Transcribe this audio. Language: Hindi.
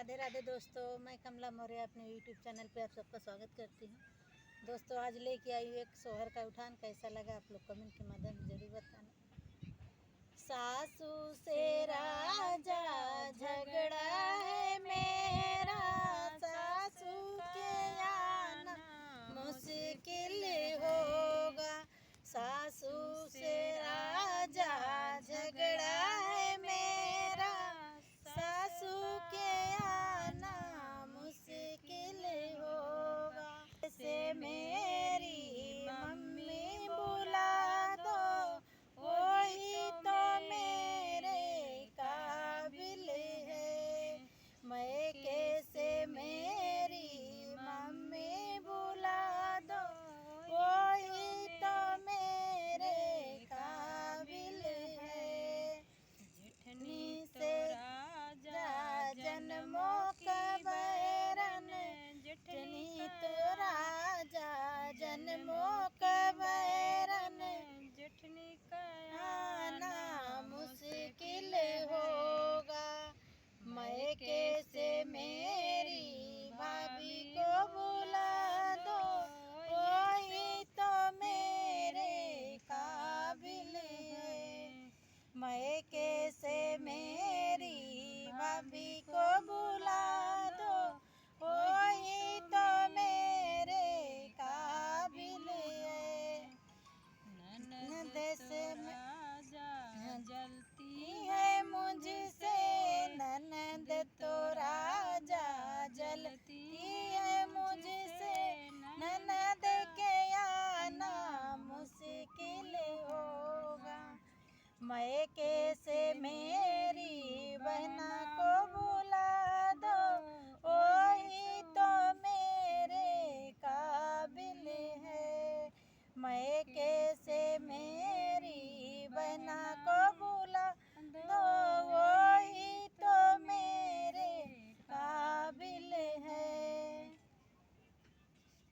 राधे राधे दोस्तों, मैं कमला मौर्य अपने यूट्यूब चैनल पे आप सबका स्वागत करती हूँ। दोस्तों आज लेके आई हूँ एक सोहर का उठान। कैसा लगा आप लोग कमेंट के माध्यम से जरूर बताना। सासू से राजा झगड़ा है मेरा, सासू के आना मुश्किल होगा। सासू से राजा झगड़ा है मेरा, सासू के आना मुश्किल होगा। से मेरी मम्मी बुला दो, वही तो मेरे काबिल है। मैं कैसे मेरी मम्मी बुला दो, वही तो मेरे काबिल है। जेठनी से राजा जन्मों का बैरन, जेठनी तो राजा जन्मों का बैरन, जेठनी का आना मुश्किल होगा। मैं कैसे मेरी भाभी को बुला दो, वही तो मेरे काबिल है। मैं कैसे मेरी भाभी को बुला दो, वही तो मेरे काबिल है। ननद से राजा जलती है मुझसे, ननद तो